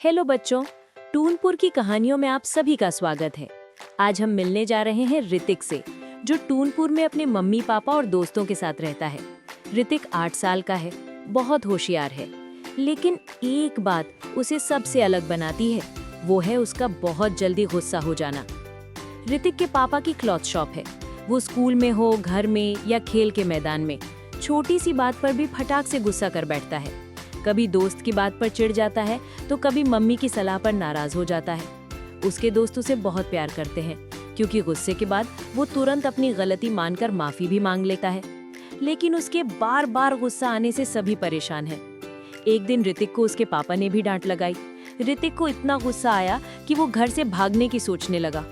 Hello बच्चों, टूनपुर की कहानियों में आप सभी का स्वागत है। आज हम मिलने जा रहे हैं ऋतिक से, जो टूनपुर में अपने मम्मी पापा और दोस्तों के साथ रहता है। ऋतिक 8 साल का है, बहुत होशियार है, लेकिन एक बात उसे सबसे अलग बनाती है, वो है उसका बहुत जल्दी गुस्सा हो जाना। ऋतिक के पापा की क्लॉथ शॉप है। वो स्कूल में हो, घर में या खेल के मैदान में छोटी सी बात पर भी फटाक से गुस्सा कर बैठता है। कभी दोस्त की बात पर चिढ़ जाता है तो कभी मम्मी की सलाह पर नाराज हो जाता है। उसके दोस्त उसे बहुत प्यार करते हैं, क्योंकि गुस्से के बाद वो तुरंत अपनी गलती मानकर माफी भी मांग लेता है। लेकिन उसके बार बार गुस्सा आने से सभी परेशान हैं। एक दिन ऋतिक को उसके पापा ने भी डांट लगाई। ऋतिक को इतना गुस्सा आया कि वो घर से भागने की सोचने लगा।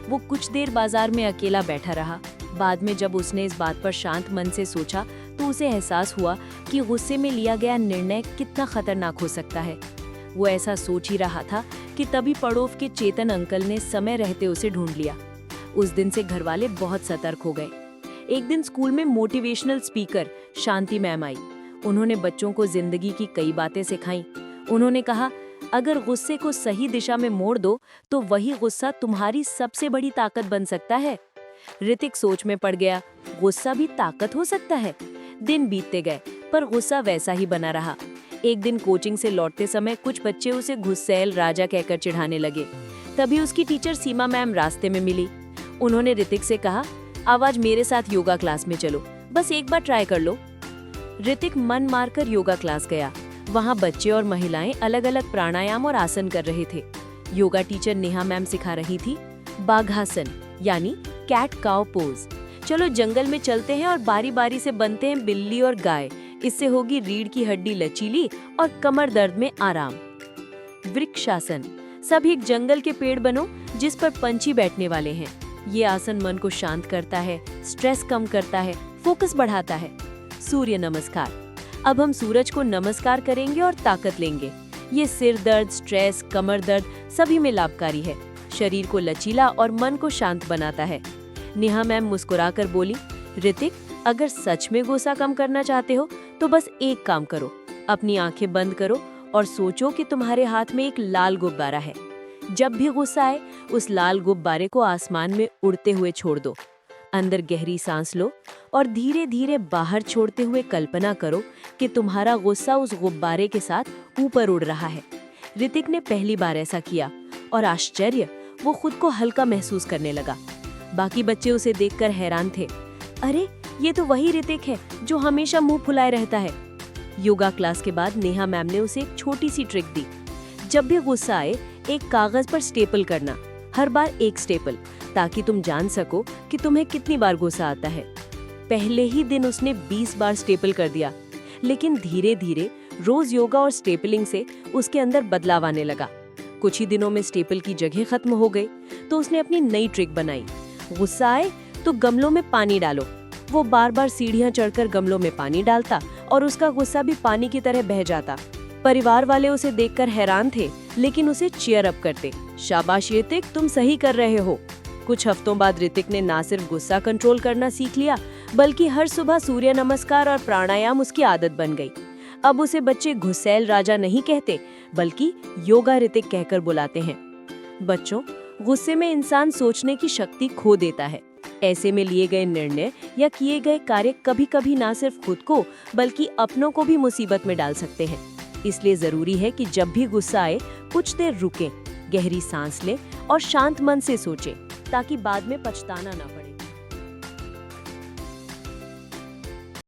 वो कुछ देर बाजार में अकेला बैठा रहा। बाद में जब उसने इस बात पर शांत मन से सोचा तो उसे एहसास हुआ कि गुस्से में लिया गया निर्णय कितना खतरनाक हो सकता है। वो ऐसा सोच ही रहा था कि तभी पड़ोस के चेतन अंकल ने समय रहते उसे ढूंढ लिया। उस दिन से घरवाले बहुत सतर्क हो गए। एक दिन स्कूल में मोटिवेशनल स्पीकर शांति मैम आई। उन्होंने बच्चों को जिंदगी की कई बातें सिखाई। उन्होंने कहा, अगर गुस्से को सही दिशा में मोड़ दो तो वही गुस्सा तुम्हारी सबसे बड़ी ताकत बन सकता है। ऋतिक सोच में पड़ गया, गुस्सा भी ताकत हो सकता है। दिन बीतते गए पर गुस्सा वैसा ही बना रहा। एक दिन कोचिंग से लौटते समय कुछ बच्चे उसे गुस्सैल राजा कहकर चिढ़ाने लगे। तभी उसकी टीचर सीमा मैम रास्ते में मिली। उन्होंने ऋतिक से कहा, अब आज मेरे साथ योगा क्लास में चलो, बस एक बार ट्राई कर लो। ऋतिक मन मारकर योगा क्लास गया। वहाँ बच्चे और महिलाएं अलग अलग प्राणायाम और आसन कर रहे थे। योगा टीचर नेहा मैम सिखा रही थी बाघासन, यानी कैट काउ पोज। चलो जंगल में चलते हैं और बारी बारी से बनते हैं बिल्ली और गाय। इससे होगी रीढ़ की हड्डी लचीली और कमर दर्द में आराम। वृक्षासन, सब एक जंगल के पेड़ बनो जिस पर पंछी बैठने वाले हैं। ये आसन मन को शांत करता है, स्ट्रेस कम करता है, फोकस बढ़ाता है। सूर्य नमस्कार, अब हम सूरज को नमस्कार करेंगे और ताकत लेंगे। ये सिर दर्द, स्ट्रेस, कमर दर्द सभी में लाभकारी है। शरीर को लचीला और मन को शांत बनाता है। नेहा मैम मुस्कुराकर बोली, ऋतिक, अगर सच में गुस्सा कम करना चाहते हो तो बस एक काम करो, अपनी आंखें बंद करो और सोचो कि तुम्हारे हाथ में एक लाल गुब्बारा है। जब भी गुस्सा आए उस लाल गुब्बारे को आसमान में उड़ते हुए छोड़ दो। अंदर गहरी सांस लो और धीरे धीरे बाहर छोड़ते हुए कल्पना करो कि तुम्हारा गुस्सा उस गुब्बारे के साथ ऊपर उड़ रहा है। ऋतिक ने पहली बार ऐसा किया और आश्चर्य, वो खुद को हल्का महसूस करने लगा। बाकी बच्चे उसे देखकर हैरान थे। अरे, ये तो वही ऋतिक है जो हमेशा मुंह फुलाए रहता है। योगा क्लास के बाद नेहा मैम ने उसे एक छोटी सी ट्रिक दी। जब भी गुस्सा आए एक कागज पर स्टेपल करना, हर बार एक स्टेपल, ताकि तुम जान सको कि तुम्हें कितनी बार गुस्सा आता है। पहले ही दिन उसने 20 बार स्टेपल कर दिया, लेकिन धीरे धीरे रोज योगा और स्टेपलिंग से उसके अंदर बदलाव आने लगा। कुछ ही दिनों में स्टेपल की जगह खत्म हो गई, तो उसने अपनी नई ट्रिक बनाई। गुस्सा आए तो गमलों में पानी डालो। वो बार बार सीढ़ियां चढ़कर गमलों में पानी डालता और उसका गुस्सा भी पानी की तरह बह जाता। परिवार वाले उसे देखकर हैरान थे, लेकिन उसे चीयर अप करते। शाबाश ऋतिक, तुम सही कर रहे हो। कुछ हफ्तों बाद ऋतिक ने ना सिर्फ गुस्सा कंट्रोल करना सीख लिया, बल्कि हर सुबह सूर्य नमस्कार और प्राणायाम उसकी आदत बन गई। अब उसे बच्चे गुस्सैल राजा नहीं कहते, बल्कि योगा ऋतिक कहकर बुलाते हैं। बच्चों, गुस्से में इंसान सोचने की शक्ति खो देता है। ऐसे में लिए गए निर्णय या किए गए कार्य कभी कभी ना सिर्फ खुद को बल्कि अपनों को भी मुसीबत में डाल सकते हैं। इसलिए जरूरी है कि जब भी गुस्सा आए कुछ देर रुकें, गहरी सांस लें और शांत मन से सोचें, ताकि बाद में पछताना ना पड़े।